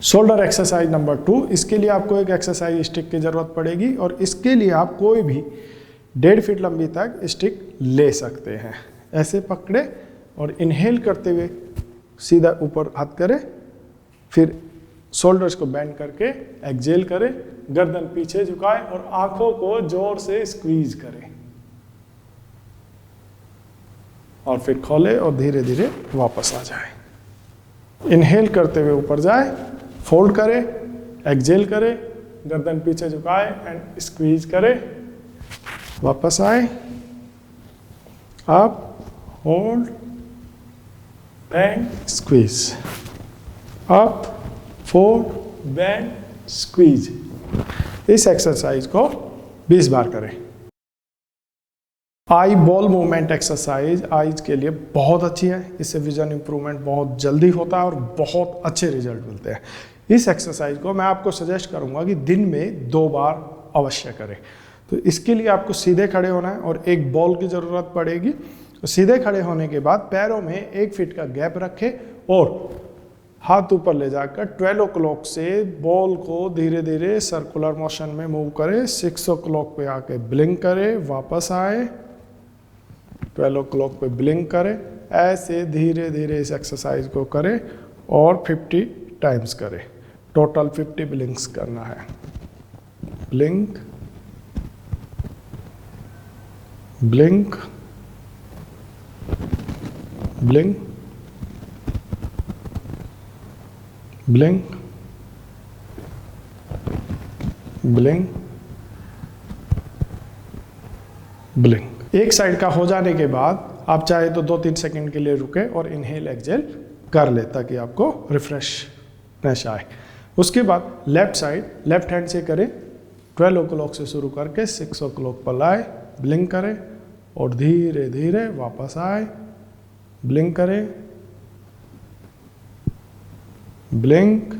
Shoulder exercise number 2, इसके लिए आपको एक एक्सरसाइज स्टिक की ज़रूरत पड़ेगी और इसके लिए आप कोई भी 1.5 फीट लंबी तक स्टिक ले सकते हैं। ऐसे पकड़े और इनहेल करते हुए सीधा ऊपर हाथ करें, फिर शोल्डर्स को बेंड करके एक्सहेल करें, गर्दन पीछे झुकाएं और आंखों को जोर से स्क्वीज करें और फिर खोलें और धीरे धीरे वापस आ जाएं। इनहेल करते हुए ऊपर जाए, फोल्ड करें, एक्सहेल करें, गर्दन पीछे झुकाएं एंड स्क्वीज करें, वापस आए, up, hold and squeeze, up, fold, bend, squeeze. इस एक्सरसाइज को 20 बार करें। Eye ball movement exercise eyes के लिए बहुत अच्छी है। इससे विजन इंप्रूवमेंट बहुत जल्दी होता है और बहुत अच्छे रिजल्ट मिलते हैं। इस एक्सरसाइज को मैं आपको सजेस्ट करूंगा कि दिन में 2 बार अवश्य करें। तो इसके लिए आपको सीधे खड़े होना है और एक बॉल की ज़रूरत पड़ेगी। तो सीधे खड़े होने के बाद पैरों में 1 फीट का गैप रखें और हाथ ऊपर ले जाकर 12 o'clock से बॉल को धीरे धीरे सर्कुलर मोशन में मूव करें। 6 o'clock पे आके ब्लिंक करें, वापस आए, 12 o'clock पे ब्लिंक करें। ऐसे धीरे धीरे इस एक्सरसाइज को करें और 50 टाइम्स करें। टोटल 50 ब्लिंक्स करना है। Blink, blink, blink, blink, blink, blink. एक साइड का हो जाने के बाद आप चाहे तो 2-3 सेकंड के लिए रुके और इनहेल एक्सहेल कर ले ताकि आपको रिफ्रेशनेस आए। उसके बाद लेफ्ट साइड लेफ्ट हैंड से करें। 12 o'clock से शुरू करके 6 o'clock पर लाए, ब्लिंक करें और धीरे धीरे वापस आए, ब्लिंक करें, ब्लिंक,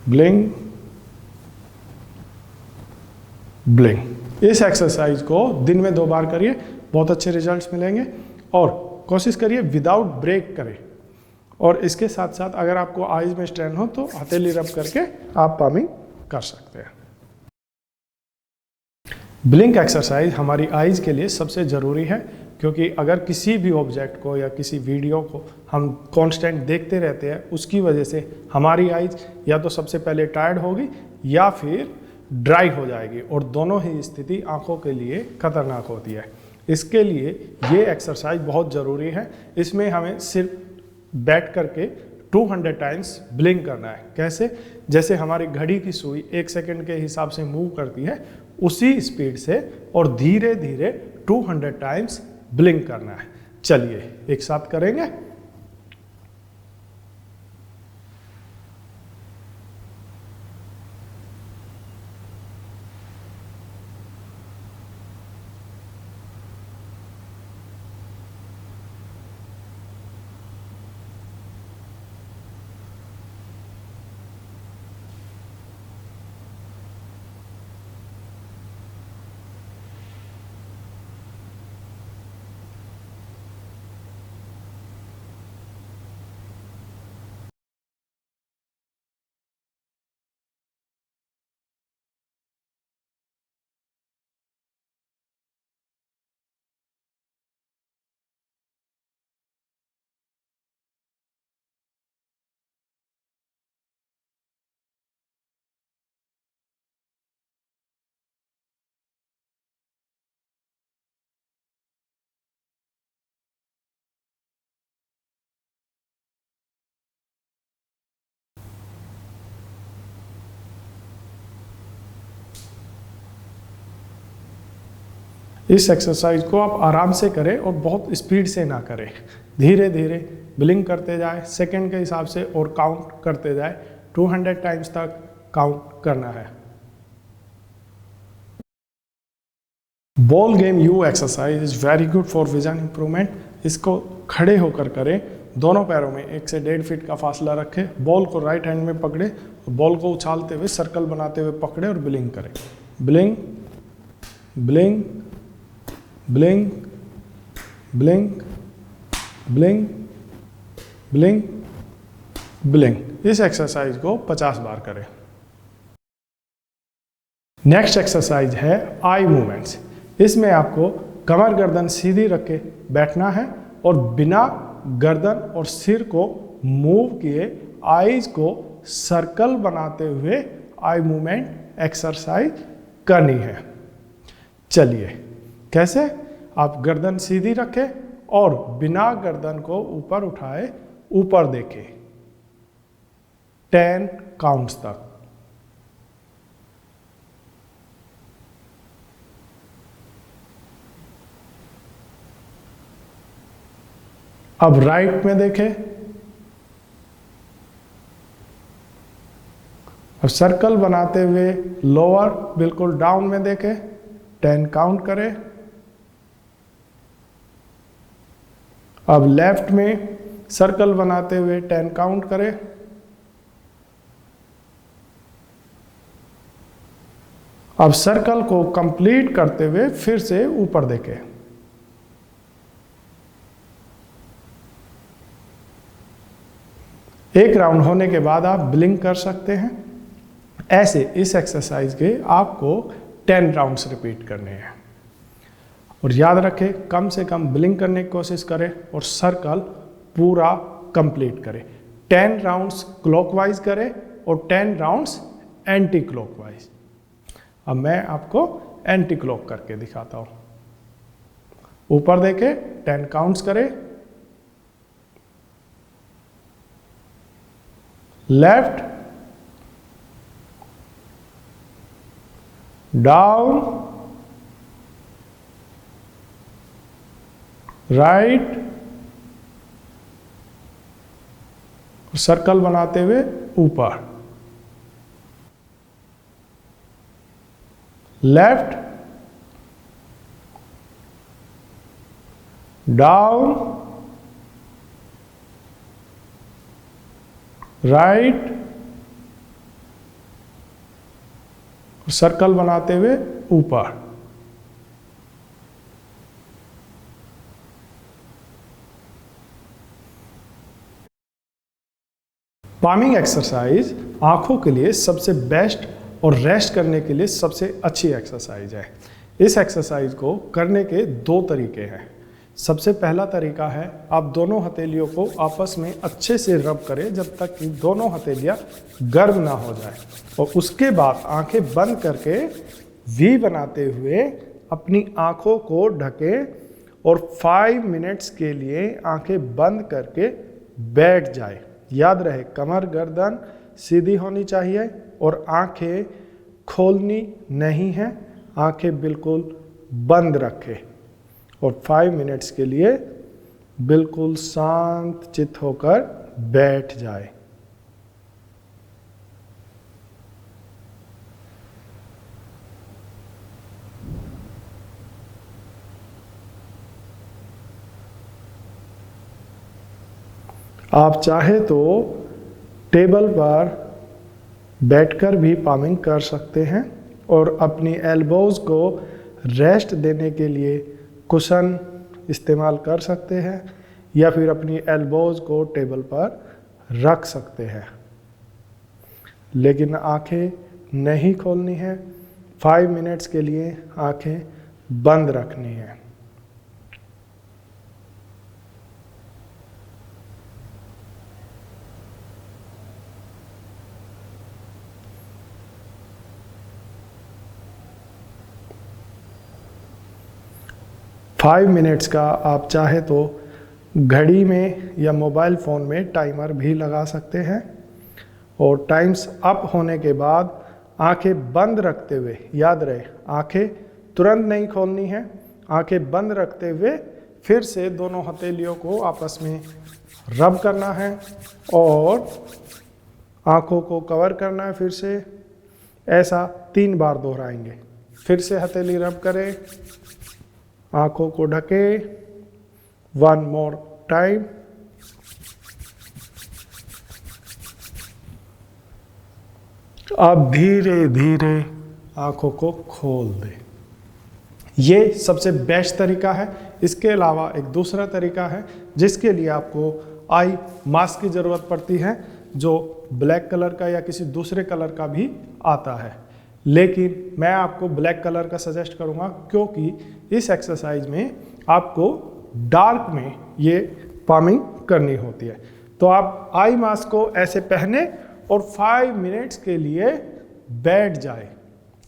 ब्लिंक, ब्लिंक। इस एक्सरसाइज को दिन में 2 बार करिए, बहुत अच्छे रिजल्ट्स मिलेंगे। और कोशिश करिए विदाउट ब्रेक करें। और इसके साथ साथ अगर आपको आईज में स्ट्रेन हो तो हथेली रब करके आप पामिंग कर सकते हैं। ब्लिंक एक्सरसाइज हमारी आईज के लिए सबसे ज़रूरी है, क्योंकि अगर किसी भी ऑब्जेक्ट को या किसी वीडियो को हम कांस्टेंट देखते रहते हैं, उसकी वजह से हमारी आईज या तो सबसे पहले टायर्ड होगी या फिर ड्राई हो जाएगी और दोनों ही स्थिति आंखों के लिए खतरनाक होती है। इसके लिए ये एक्सरसाइज बहुत ज़रूरी है। इसमें हमें सिर्फ बैठ करके 200 टाइम्स ब्लिंक करना है। कैसे? जैसे हमारी घड़ी की सुई 1 सेकंड के हिसाब से मूव करती है, उसी स्पीड से और धीरे धीरे 200 टाइम्स ब्लिंक करना है। चलिए एक साथ करेंगे। इस एक्सरसाइज को आप आराम से करें और बहुत स्पीड से ना करें। धीरे धीरे ब्लिंक करते जाए सेकंड के हिसाब से और काउंट करते जाए। 200 टाइम्स तक काउंट करना है। Ball game you exercise is very good for vision improvement. इसको खड़े होकर करें। दोनों पैरों में 1 से 1.5 फीट का फासला रखें। बॉल को राइट हैंड में पकड़े, बॉल को उछालते हुए सर्कल बनाते हुए पकड़े और ब्लिंक करें। Blink, blink, blink, blink, blink, blink, blink. इस एक्सरसाइज को 50 बार करें। नेक्स्ट एक्सरसाइज है आई मूवमेंट्स। इसमें आपको कमर गर्दन सीधी रख के बैठना है और बिना गर्दन और सिर को मूव किए आईज को सर्कल बनाते हुए आई मूवमेंट एक्सरसाइज करनी है। चलिए कैसे? आप गर्दन सीधी रखें और बिना गर्दन को ऊपर उठाए ऊपर देखें 10 काउंट्स तक। अब राइट में देखें और सर्कल बनाते हुए लोअर बिल्कुल डाउन में देखें 10 काउंट करें। अब लेफ्ट में सर्कल बनाते हुए 10 काउंट करें। अब सर्कल को कंप्लीट करते हुए फिर से ऊपर देखें। एक राउंड होने के बाद आप ब्लिंक कर सकते हैं। ऐसे इस एक्सरसाइज के आपको 10 राउंड्स रिपीट करने हैं। और याद रखें कम से कम ब्लिंक करने की कोशिश करें और सर्कल पूरा कंप्लीट करें। 10 राउंड्स क्लॉकवाइज करें और 10 राउंड्स एंटी क्लॉकवाइज। अब मैं आपको एंटी क्लॉक करके दिखाता हूं। ऊपर देखें 10 काउंट्स करें। लेफ्ट, डाउन, राइट, सर्कल बनाते हुए ऊपर। लेफ्ट, डाउन, राइट, सर्कल बनाते हुए ऊपर। पामिंग एक्सरसाइज आंखों के लिए सबसे बेस्ट और रेस्ट करने के लिए सबसे अच्छी एक्सरसाइज है। इस एक्सरसाइज को करने के 2 तरीके हैं। सबसे पहला तरीका है आप दोनों हथेलियों को आपस में अच्छे से रब करें जब तक कि दोनों हथेलियां गर्म ना हो जाए, और उसके बाद आंखें बंद करके वी बनाते हुए अपनी आंखों को ढकें और 5 मिनट्स के लिए आंखें बंद करके बैठ जाए। याद रहे कमर गर्दन सीधी होनी चाहिए और आंखें खोलनी नहीं है। आंखें बिल्कुल बंद रखें और 5 मिनट्स के लिए बिल्कुल शांत चित्त होकर बैठ जाए। आप चाहे तो टेबल पर बैठकर भी पामिंग कर सकते हैं और अपनी एल्बोज को रेस्ट देने के लिए कुशन इस्तेमाल कर सकते हैं या फिर अपनी एल्बोज को टेबल पर रख सकते हैं, लेकिन आंखें नहीं खोलनी है। 5 मिनट्स के लिए आंखें बंद रखनी है। फाइव मिनट्स का आप चाहे तो घड़ी में या मोबाइल फ़ोन में टाइमर भी लगा सकते हैं और टाइम्स अप होने के बाद आंखें बंद रखते हुए, याद रहे आंखें तुरंत नहीं खोलनी है, आंखें बंद रखते हुए फिर से दोनों हथेलियों को आपस में रब करना है और आंखों को कवर करना है। फिर से ऐसा 3 बार दोहराएंगे। फिर से हथेली रब करें, आंखों को ढके, 1 मोर टाइम। अब धीरे धीरे आंखों को खोल दें। ये सबसे बेस्ट तरीका है। इसके अलावा एक दूसरा तरीका है जिसके लिए आपको आई मास्क की ज़रूरत पड़ती है। जो ब्लैक कलर का या किसी दूसरे कलर का भी आता है, लेकिन मैं आपको ब्लैक कलर का सजेस्ट करूंगा क्योंकि इस एक्सरसाइज में आपको डार्क में ये पामिंग करनी होती है। तो आप आई मास्क को ऐसे पहने और 5 मिनट्स के लिए बैठ जाए,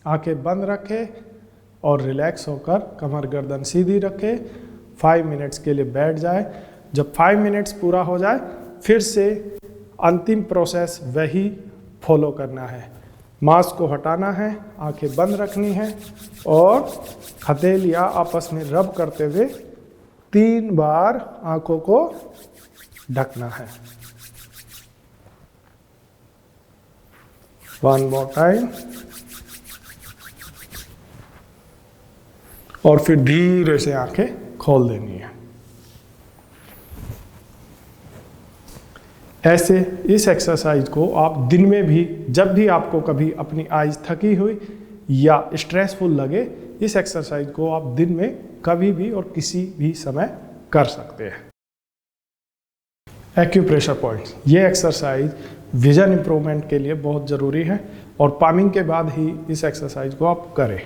आंखें बंद रखें और रिलैक्स होकर कमर गर्दन सीधी रखें, 5 मिनट्स के लिए बैठ जाए। जब 5 मिनट्स पूरा हो जाए फिर से अंतिम प्रोसेस वही फॉलो करना है। मास्क को हटाना है, आंखें बंद रखनी है और हथेलियां आपस में रब करते हुए 3 बार आंखों को ढकना है। 1 more टाइम और फिर धीरे से आंखें खोल देनी है। ऐसे इस एक्सरसाइज को आप दिन में भी, जब भी आपको कभी अपनी आईज थकी हुई या स्ट्रेसफुल लगे, इस एक्सरसाइज को आप दिन में कभी भी और किसी भी समय कर सकते हैं। एक्यूप्रेशर पॉइंट्स, ये एक्सरसाइज विजन इंप्रूवमेंट के लिए बहुत ज़रूरी है और पामिंग के बाद ही इस एक्सरसाइज को आप करें।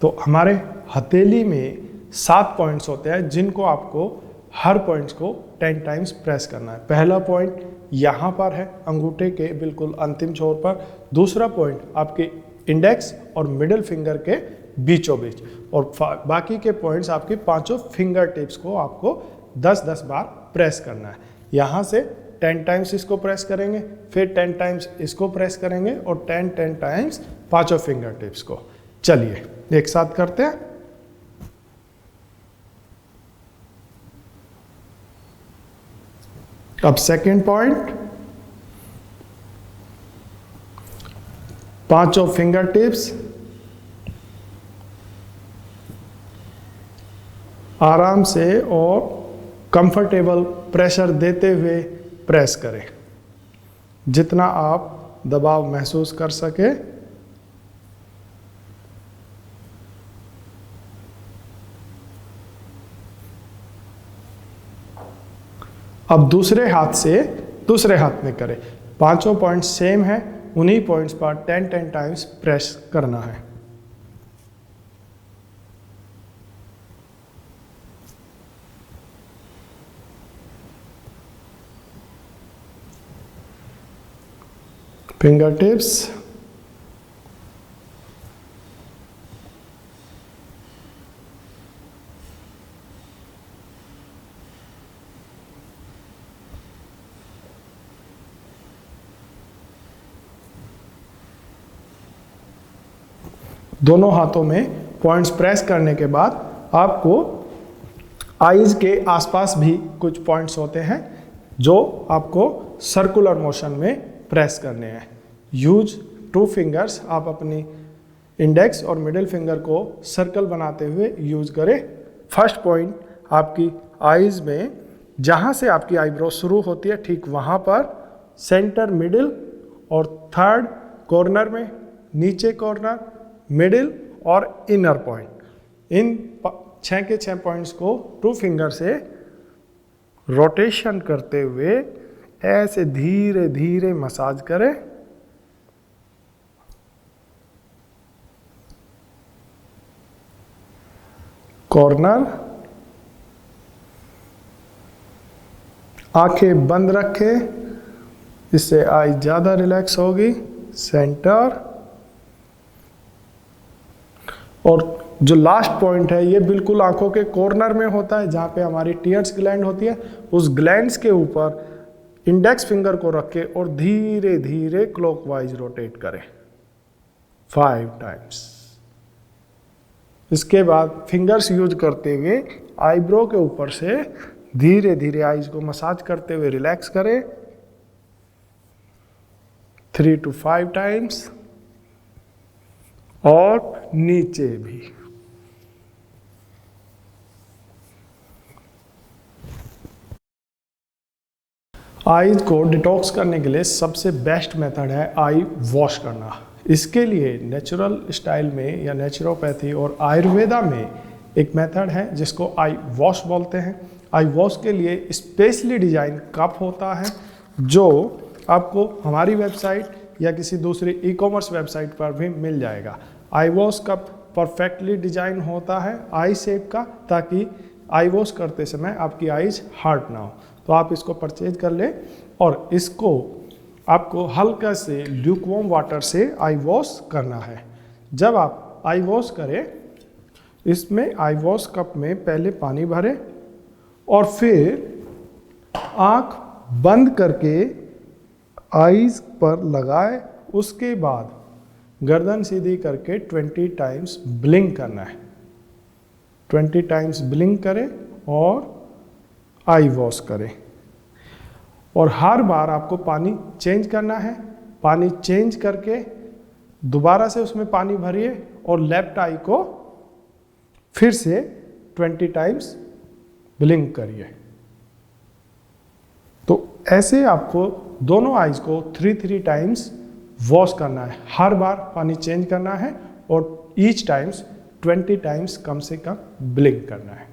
तो हमारे हथेली में 7 पॉइंट्स होते हैं जिनको आपको हर पॉइंट्स को 10 टाइम्स प्रेस करना है। पहला पॉइंट यहाँ पर है, अंगूठे के बिल्कुल अंतिम छोर पर। दूसरा पॉइंट आपके इंडेक्स और मिडिल फिंगर के बीचों बीच, और बाकी के पॉइंट्स आपके 5 फिंगर टिप्स को आपको 10-10 बार प्रेस करना है। यहाँ से 10 टाइम्स इसको प्रेस करेंगे, फिर 10 टाइम्स इसको प्रेस करेंगे और 10 टाइम्स 5 फिंगर टिप्स को। चलिए एक साथ करते हैं। अब सेकेंड पॉइंट, 5 फिंगर टिप्स आराम से और कंफर्टेबल प्रेशर देते हुए प्रेस करें, जितना आप दबाव महसूस कर सके। अब दूसरे हाथ में करें। 5 पॉइंट सेम है, उन्हीं पॉइंट्स पर 10 टाइम्स प्रेस करना है। फिंगर टिप्स, दोनों हाथों में पॉइंट्स प्रेस करने के बाद आपको आईज के आसपास भी कुछ पॉइंट्स होते हैं जो आपको सर्कुलर मोशन में प्रेस करने हैं। यूज 2 फिंगर्स, आप अपनी इंडेक्स और मिडिल फिंगर को सर्कल बनाते हुए यूज करें। फर्स्ट पॉइंट आपकी आईज में, जहाँ से आपकी आईब्रो शुरू होती है ठीक वहाँ पर, सेंटर, मिडिल और थर्ड कॉर्नर में, नीचे कॉर्नर, मिडिल और इनर पॉइंट। इन 6 के 6 पॉइंट्स को 2 फिंगर से रोटेशन करते हुए ऐसे धीरे धीरे मसाज करें। कॉर्नर, आंखें बंद रखें, इससे आई ज़्यादा रिलैक्स होगी। सेंटर, और जो लास्ट पॉइंट है ये बिल्कुल आंखों के कॉर्नर में होता है, जहाँ पे हमारी टीयर्स ग्लैंड होती है। उस ग्लैंड्स के ऊपर इंडेक्स फिंगर को रखें और धीरे धीरे क्लॉकवाइज रोटेट करें 5 टाइम्स। इसके बाद फिंगर्स यूज करते हुए आईब्रो के ऊपर से धीरे धीरे आईज को मसाज करते हुए रिलैक्स करें 3 to 5 टाइम्स, और नीचे भी। आईज को डिटॉक्स करने के लिए सबसे बेस्ट मेथड है आई वॉश करना। इसके लिए नेचुरल स्टाइल में या नेचुरोपैथी और आयुर्वेदा में एक मेथड है जिसको आई वॉश बोलते हैं। आई वॉश के लिए स्पेशली डिजाइन कप होता है जो आपको हमारी वेबसाइट या किसी दूसरी ई कॉमर्स वेबसाइट पर भी मिल जाएगा। आई वॉश कप परफेक्टली डिजाइन होता है आई शेप का, ताकि आई वॉश करते समय आपकी आईज हार्ड ना हो। तो आप इसको परचेज कर लें और इसको आपको हल्का से ल्यूकवार्म वाटर से आई वॉश करना है। जब आप आई वॉश करें, इसमें आई वॉश कप में पहले पानी भरें और फिर आँख बंद करके आईज पर लगाए। उसके बाद गर्दन सीधी करके 20 टाइम्स ब्लिंक करना है। 20 टाइम्स ब्लिंक करें और आई वॉश करें। और हर बार आपको पानी चेंज करना है। पानी चेंज करके दोबारा से उसमें पानी भरिए और लेफ्ट आई को फिर से 20 टाइम्स ब्लिंक करिए। तो ऐसे आपको दोनों आईज को 3 टाइम्स वॉश करना है। हर बार पानी चेंज करना है और ईच टाइम्स 20 टाइम्स कम से कम ब्लिंक करना है।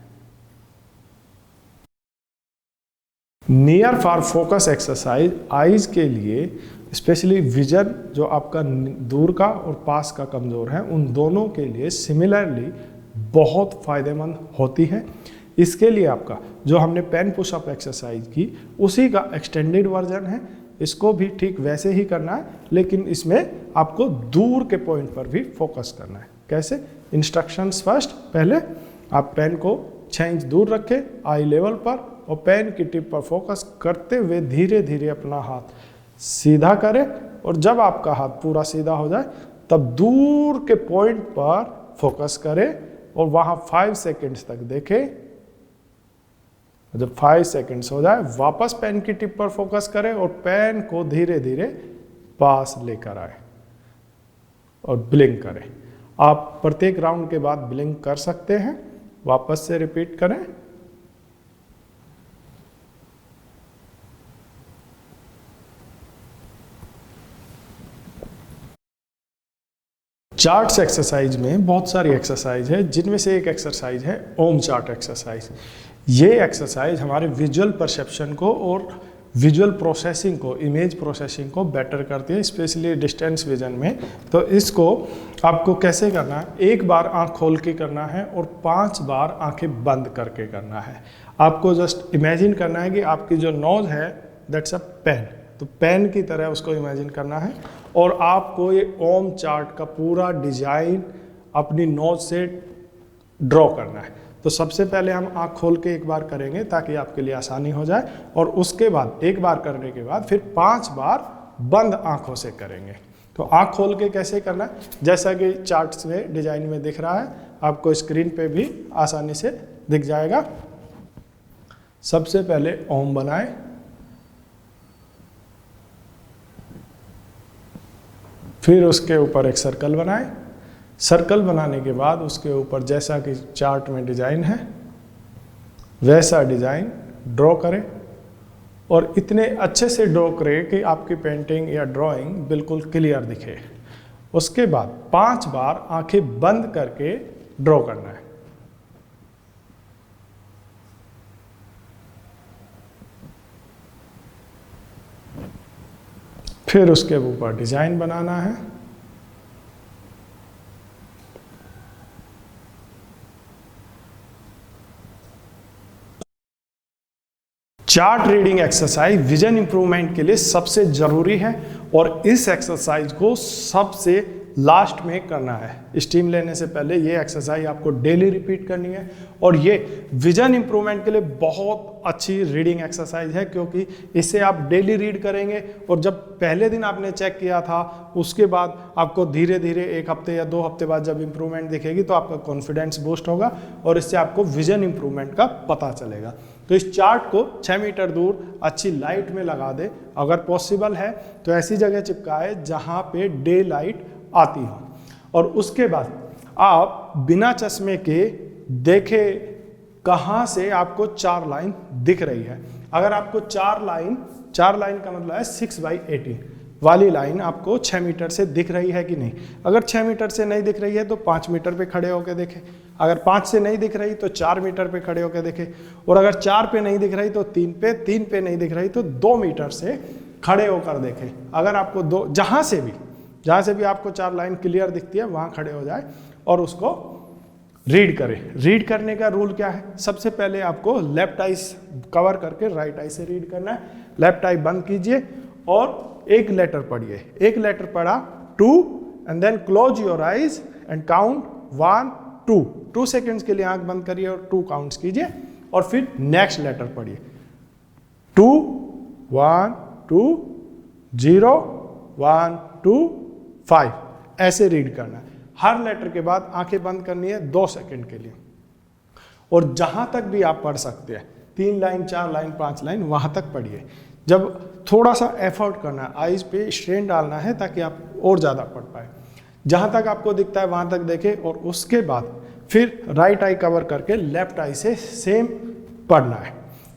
Near for focus exercise eyes के लिए स्पेशली विजन जो आपका दूर का और पास का कमज़ोर है, उन दोनों के लिए सिमिलरली बहुत फ़ायदेमंद होती है। इसके लिए आपका जो हमने पेन पुशअप एक्सरसाइज की उसी का एक्सटेंडेड वर्जन है। इसको भी ठीक वैसे ही करना है, लेकिन इसमें आपको दूर के पॉइंट पर भी फोकस करना है। कैसे? इंस्ट्रक्शंस फर्स्ट, पहले आप पेन को 6 इंच दूर रखें आई लेवल पर और पेन की टिप पर फोकस करते हुए धीरे धीरे अपना हाथ सीधा करें। और जब आपका हाथ पूरा सीधा हो जाए तब दूर के पॉइंट पर फोकस करें और वहाँ 5 सेकेंड्स तक देखें। जब 5 सेकेंड्स हो जाए वापस पेन की टिप पर फोकस करें और पेन को धीरे धीरे पास लेकर आए और ब्लिंक करें। आप प्रत्येक राउंड के बाद ब्लिंक कर सकते हैं। वापस से रिपीट करें। चार्ट्स एक्सरसाइज में बहुत सारी एक्सरसाइज है, जिनमें से एक एक्सरसाइज है ओम चार्ट एक्सरसाइज। ये एक्सरसाइज हमारे विजुअल परसेप्शन को और विजुअल प्रोसेसिंग को, इमेज प्रोसेसिंग को बेटर करती है, स्पेशली डिस्टेंस विजन में। तो इसको आपको कैसे करना है? एक बार आंख खोल के करना है और 5 बार आंखें बंद करके करना है। आपको जस्ट इमेजिन करना है कि आपकी जो नोज है दैट्स अ पेन, तो पेन की तरह उसको इमेजिन करना है और आपको ये ओम चार्ट का पूरा डिजाइन अपनी नोज से ड्रॉ करना है। तो सबसे पहले हम आँख खोल के एक बार करेंगे ताकि आपके लिए आसानी हो जाए, और उसके बाद एक बार करने के बाद फिर 5 बार बंद आँखों से करेंगे। तो आँख खोल के कैसे करना है? जैसा कि चार्ट्स में डिजाइन में दिख रहा है, आपको स्क्रीन पे भी आसानी से दिख जाएगा। सबसे पहले ओम बनाएं, फिर उसके ऊपर एक सर्कल बनाएं। सर्कल बनाने के बाद उसके ऊपर जैसा कि चार्ट में डिजाइन है वैसा डिजाइन ड्रॉ करें और इतने अच्छे से ड्रॉ करें कि आपकी पेंटिंग या ड्राइंग बिल्कुल क्लियर दिखे। उसके बाद 5 बार आंखें बंद करके ड्रॉ करना है। फिर उसके ऊपर डिजाइन बनाना है। Chart reading exercise vision improvement के लिए सबसे जरूरी है और इस एक्सरसाइज को सबसे लास्ट में करना है। स्टीम लेने से पहले ये एक्सरसाइज आपको डेली रिपीट करनी है और ये विजन इंप्रूवमेंट के लिए बहुत अच्छी रीडिंग एक्सरसाइज है, क्योंकि इसे आप डेली रीड करेंगे और जब पहले दिन आपने चेक किया था उसके बाद आपको धीरे धीरे 1 हफ्ते या 2 हफ्ते बाद जब इंप्रूवमेंट दिखेगी तो आपका कॉन्फिडेंस बूस्ट होगा और इससे आपको विजन इंप्रूवमेंट का पता चलेगा। तो इस चार्ट को 6 मीटर दूर अच्छी लाइट में लगा दे, अगर पॉसिबल है तो ऐसी जगह चिपकाए जहाँ पे डे लाइट आती हो, और उसके बाद आप बिना चश्मे के देखे कहाँ से आपको 4 लाइन दिख रही है। अगर आपको 4 लाइन का मतलब है 6/18 वाली लाइन आपको 6 मीटर से दिख रही है कि नहीं। अगर 6 मीटर से नहीं दिख रही है तो 5 मीटर पे खड़े होकर देखें, अगर 5 से नहीं दिख रही तो 4 मीटर पे खड़े होकर देखें, और अगर 4 पे नहीं दिख रही तो 3 पे नहीं दिख रही तो 2 मीटर से खड़े होकर देखें। अगर आपको जहाँ से भी आपको 4 लाइन क्लियर दिखती है वहाँ खड़े हो जाए और उसको रीड करें। रीड करने का रूल क्या है? सबसे पहले आपको लेफ्ट आई कवर करके राइट आई से रीड करना है। लेफ्ट आई बंद कीजिए और एक लेटर पढ़िए। एक लेटर पढ़ा 2 and then close your eyes and count 1 2 seconds के लिए आंख बंद करिए और 2 काउंट्स कीजिए और फिर नेक्स्ट लेटर पढ़िए 2 1 2 0 1 2 5 ऐसे रीड करना है। हर लेटर के बाद आंखें बंद करनी है 2 सेकंड के लिए और जहां तक भी आप पढ़ सकते हैं 3 लाइन 4 लाइन 5 लाइन वहां तक पढ़िए। जब थोड़ा सा एफर्ट करना है, आईज पे स्ट्रेन डालना है ताकि आप और ज़्यादा पढ़ पाए। जहां तक आपको दिखता है वहां तक देखें और उसके बाद फिर राइट आई कवर करके लेफ्ट आई से सेम पढ़ना है।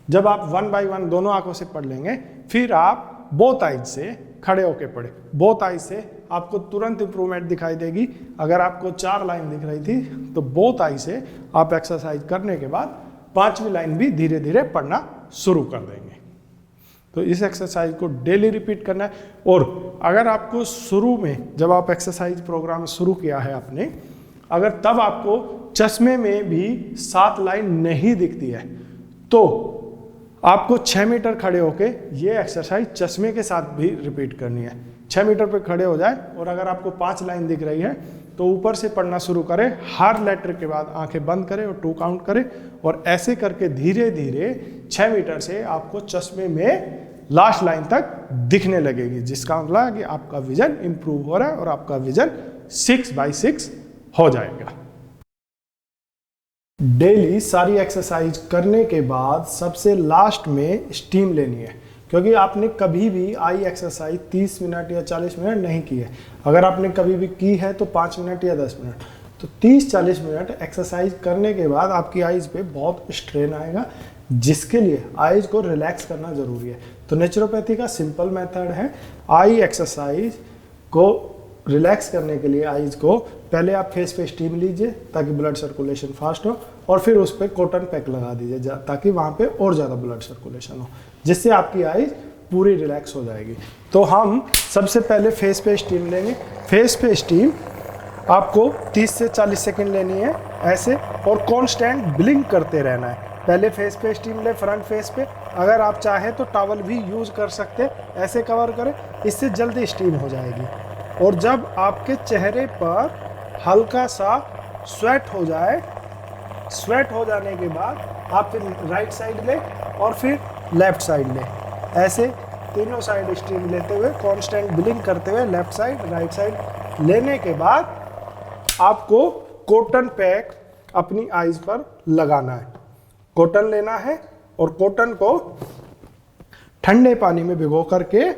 जब आप 1 बाय 1 दोनों आंखों से पढ़ लेंगे फिर आप बोथ आईज से खड़े होके पढ़े। बोथ आईज से आपको तुरंत इंप्रूवमेंट दिखाई देगी। अगर आपको 4 लाइन दिख रही थी तो बोथ आई से आप एक्सरसाइज करने के बाद 5वीं लाइन भी धीरे धीरे पढ़ना शुरू कर देंगे। तो इस एक्सरसाइज को डेली रिपीट करना है। और अगर आपको शुरू में जब आप एक्सरसाइज प्रोग्राम शुरू किया है आपने, अगर तब आपको चश्मे में भी 7 लाइन नहीं दिखती है तो आपको 6 मीटर खड़े होके ये एक्सरसाइज चश्मे के साथ भी रिपीट करनी है। 6 मीटर पे खड़े हो जाए और अगर आपको 5 लाइन दिख रही है तो ऊपर से पढ़ना शुरू करें। हर लेटर के बाद आंखें बंद करें और 2 काउंट करें और ऐसे करके धीरे धीरे 6 मीटर से आपको चश्मे में लास्ट लाइन तक दिखने लगेगी, जिसका मतलब है कि आपका विजन इंप्रूव हो रहा है और आपका विजन 6x6 हो जाएगा। डेली सारी एक्सरसाइज करने के बाद सबसे लास्ट में स्टीम लेनी है, क्योंकि आपने कभी भी आई एक्सरसाइज 30 मिनट या 40 मिनट नहीं की है। अगर आपने कभी भी की है तो 5 मिनट या 10 मिनट, तो 30-40 मिनट एक्सरसाइज करने के बाद आपकी आईज पे बहुत स्ट्रेन आएगा, जिसके लिए आईज को रिलैक्स करना ज़रूरी है। तो नेचुरोपैथी का सिंपल मेथड है, आई एक्सरसाइज को रिलैक्स करने के लिए आईज को पहले आप फेस पे स्टीम लीजिए ताकि ब्लड सर्कुलेशन फास्ट हो और फिर उस पर कॉटन पैक लगा दीजिए ताकि वहाँ पे और ज़्यादा ब्लड सर्कुलेशन हो, जिससे आपकी आईज पूरी रिलैक्स हो जाएगी। तो हम सबसे पहले फेस पे स्टीम लेंगे। फेस पे स्टीम आपको 30 से 40 सेकेंड लेनी है ऐसे, और कॉन्स्टेंट ब्लिंक करते रहना है। पहले फेस पे स्टीम ले, फ्रंट फेस पे। अगर आप चाहें तो टॉवल भी यूज़ कर सकते, ऐसे कवर करें, इससे जल्दी स्टीम हो जाएगी। और जब आपके चेहरे पर हल्का सा स्वेट हो जाए, स्वेट हो जाने के बाद आप फिर राइट साइड ले और फिर लेफ्ट साइड ले, ऐसे तीनों साइड स्टीम लेते हुए कांस्टेंट ब्लिंक करते हुए लेफ्ट साइड राइट साइड लेने के बाद आपको कॉटन पैक अपनी आईज पर लगाना है। कॉटन लेना है और कॉटन को ठंडे पानी में भिगो करके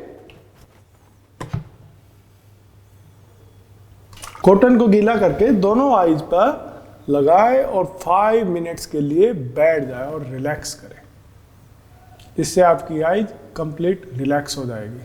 कॉटन को गीला करके दोनों आईज पर लगाए और 5 मिनट्स के लिए बैठ जाए और रिलैक्स करें। इससे आपकी आईज कंप्लीट रिलैक्स हो जाएगी।